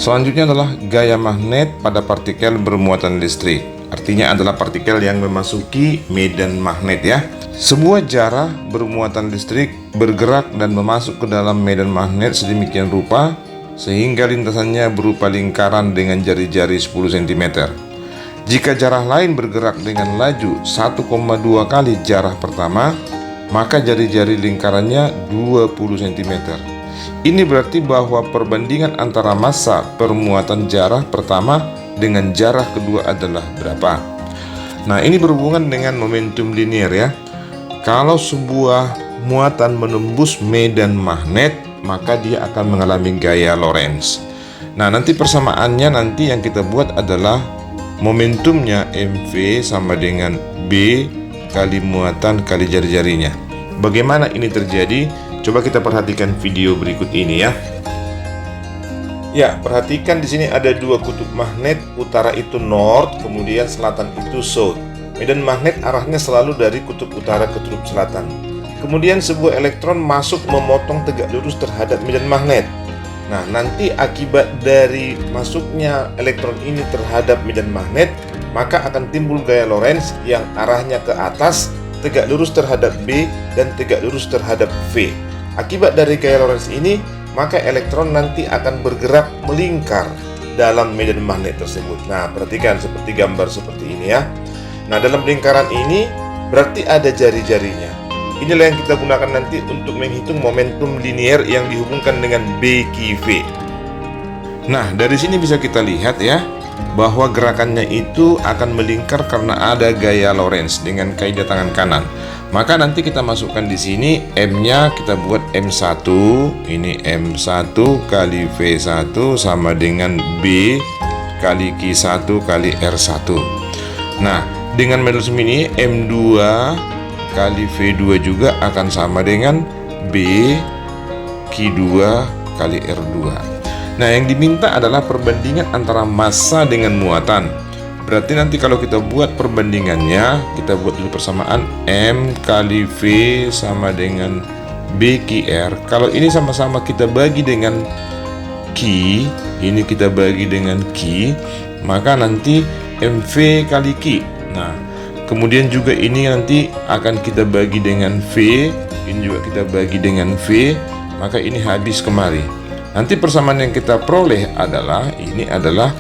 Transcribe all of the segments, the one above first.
Selanjutnya adalah gaya magnet pada partikel bermuatan listrik. Artinya adalah partikel yang memasuki medan magnet ya. Sebuah jarah bermuatan listrik bergerak dan masuk ke dalam medan magnet sedemikian rupa sehingga lintasannya berupa lingkaran dengan jari-jari 10 cm. Jika jarah lain bergerak dengan laju 1,2 kali jarah pertama, maka jari-jari lingkarannya 20 cm. Ini berarti bahwa perbandingan antara massa permuatan jarah pertama dengan jarah kedua adalah berapa. Nah, ini berhubungan dengan momentum linear ya. Kalau sebuah muatan menembus medan magnet, maka dia akan mengalami gaya Lorentz. Nah, nanti persamaannya nanti yang kita buat adalah momentumnya mv sama dengan B kali muatan kali jari-jarinya. Bagaimana ini terjadi? Coba kita perhatikan video berikut ini ya. Ya, perhatikan di sini ada dua kutub magnet, utara itu north, kemudian selatan itu south. Medan magnet arahnya selalu dari kutub utara ke kutub selatan. Kemudian sebuah elektron masuk memotong tegak lurus terhadap medan magnet. Nah, nanti akibat dari masuknya elektron ini terhadap medan magnet, maka akan timbul gaya Lorentz yang arahnya ke atas, tegak lurus terhadap B, dan tegak lurus terhadap V. Akibat dari gaya Lorentz ini, maka elektron nanti akan bergerak melingkar dalam medan magnet tersebut. Nah, perhatikan seperti gambar seperti ini ya. Nah, dalam lingkaran ini berarti ada jari-jarinya. Inilah yang kita gunakan nanti untuk menghitung momentum linear yang dihubungkan dengan BQV. Nah, dari sini bisa kita lihat ya, bahwa gerakannya itu akan melingkar karena ada gaya Lorentz dengan kaidah tangan kanan. Maka nanti kita masukkan di sini M-nya kita buat M1, ini M1 kali V1 sama dengan B kali Q1 kali R1. Nah, dengan metode ini M2 kali V2 juga akan sama dengan B Q2 kali R2. Nah, yang diminta adalah perbandingan antara massa dengan muatan. Berarti nanti kalau kita buat perbandingannya, kita buat dulu persamaan M kali V sama dengan B QR. Kalau ini sama-sama kita bagi dengan Q, ini kita bagi dengan Q, maka nanti MV kali Q. Nah, kemudian juga ini nanti akan kita bagi dengan V, ini juga kita bagi dengan V, maka ini habis kemari. Nanti persamaan yang kita peroleh adalah, ini adalah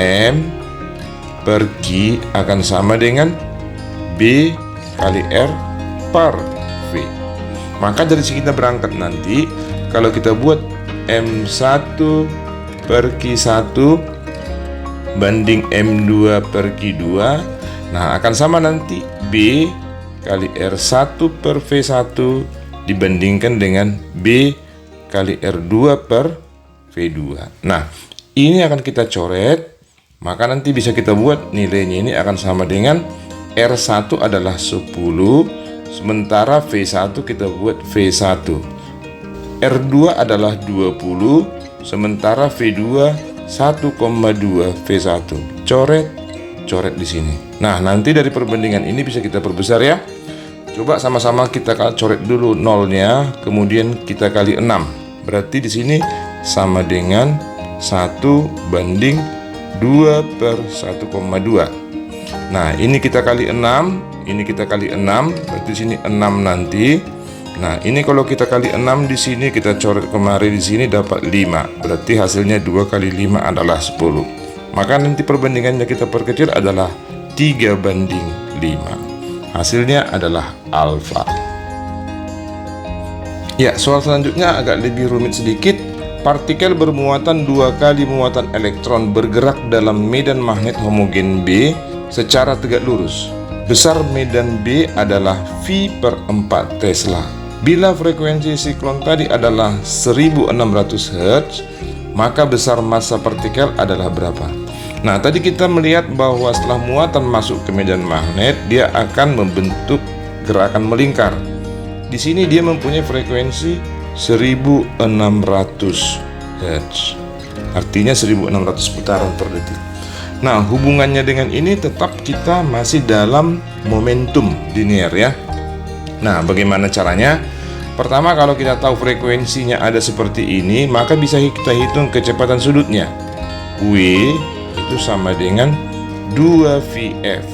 M per Q akan sama dengan B kali R per V. Maka dari sini kita berangkat nanti, kalau kita buat M1 per Q1 banding M2 per Q2, nah akan sama nanti B kali R1 per V1 dibandingkan dengan B kali R2 per V2. Nah, ini akan kita coret. Maka nanti bisa kita buat nilainya ini akan sama dengan R1 adalah 10, sementara V1 kita buat V1. R2 adalah 20, sementara V2 1,2 V1. Coret di sini. Nah, nanti dari perbandingan ini bisa kita perbesar ya. Coba sama-sama kita coret dulu nolnya, kemudian kita kali 6. Berarti di sini sama dengan 1 banding 2 per 1,2. Nah, ini kita kali 6, ini kita kali 6, berarti di sini 6 nanti. Nah, ini kalau kita kali 6 di sini kita coret kemari di sini dapat 5. Berarti hasilnya 2 kali 5 adalah 10. Maka nanti perbandingannya kita perkecil adalah 3 banding 5. Hasilnya adalah alfa. Ya, soal selanjutnya agak lebih rumit sedikit. Partikel bermuatan 2 kali muatan elektron bergerak dalam medan magnet homogen B secara tegak lurus. Besar medan B adalah V per 4 Tesla. Bila frekuensi siklon tadi adalah 1600 Hz, maka besar massa partikel adalah berapa? Nah, tadi kita melihat bahwa setelah muatan masuk ke medan magnet, dia akan membentuk gerakan melingkar. Di sini dia mempunyai frekuensi 1600 Hz, artinya 1600 putaran per detik. Nah, hubungannya dengan ini tetap kita masih dalam momentum linear ya. Nah, bagaimana caranya? Pertama, kalau kita tahu frekuensinya ada seperti ini, maka bisa kita hitung kecepatan sudutnya. W itu sama dengan 2VF.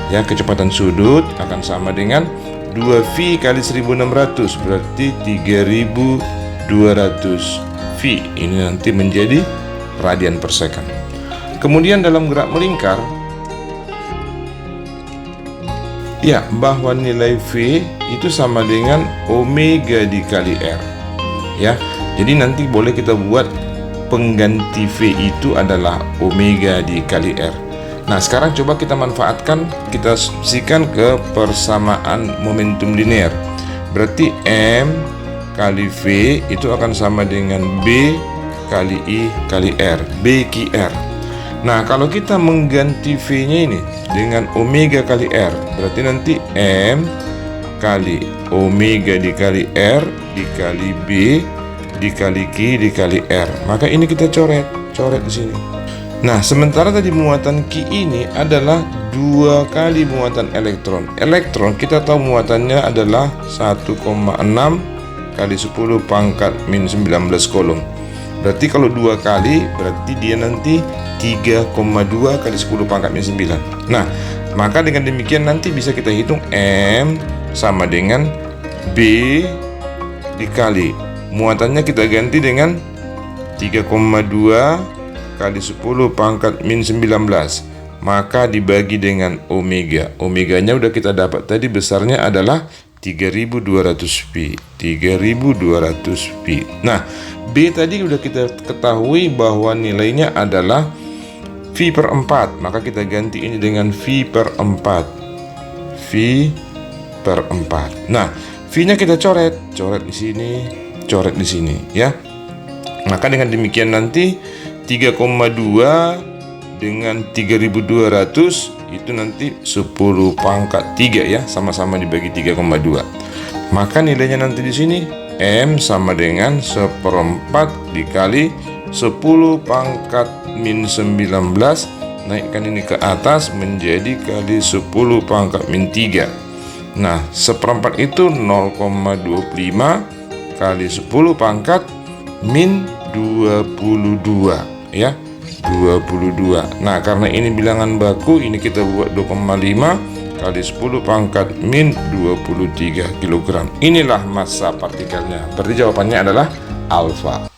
Ya, kecepatan sudut akan sama dengan 2V kali 1600, berarti 3200 V. Ini nanti menjadi radian per second. Kemudian dalam gerak melingkar, ya, bahwa nilai V itu sama dengan omega dikali R. Ya, jadi nanti boleh kita buat pengganti V itu adalah omega dikali R. Nah, sekarang coba kita manfaatkan, kita substitusikan ke persamaan momentum linear. Berarti M kali V itu akan sama dengan B kali I kali R, B Q R. Nah, kalau kita mengganti V-nya ini dengan omega kali R, berarti nanti M kali omega dikali R dikali B dikali Q dikali R. Maka ini kita coret di sini. Nah, sementara tadi muatan Q ini adalah 2 kali muatan elektron. Elektron kita tahu muatannya adalah 1,6 kali 10 pangkat min 19 kolom. Berarti kalau 2 kali, berarti dia nanti 3,2 kali 10 pangkat min 9. Nah, maka dengan demikian nanti bisa kita hitung M sama dengan B dikali muatannya kita ganti dengan 3,2 kali 10 pangkat min 19, maka dibagi dengan omega. Omeganya udah kita dapat tadi, besarnya adalah 3200 pi. 3200 pi. Nah, B tadi udah kita ketahui bahwa nilainya adalah V per 4, maka kita ganti ini dengan V per 4. V per 4. Nah, V-nya kita coret di sini, coret di sini, ya. Maka dengan demikian nanti 3,2 dengan 3200 itu nanti 10 pangkat 3 ya, sama-sama dibagi 3,2. Maka nilainya nanti di sini M sama dengan 1/4 dikali 10 pangkat min 19, naikkan ini ke atas menjadi kali 10 pangkat min 3. Nah, 1/4 itu 0,25 kali 10 pangkat min 22 ya, 22. Nah, karena ini bilangan baku, ini kita buat 2,5 kali 10 pangkat min 23 kg. Inilah massa partikelnya. Berarti jawabannya adalah alfa.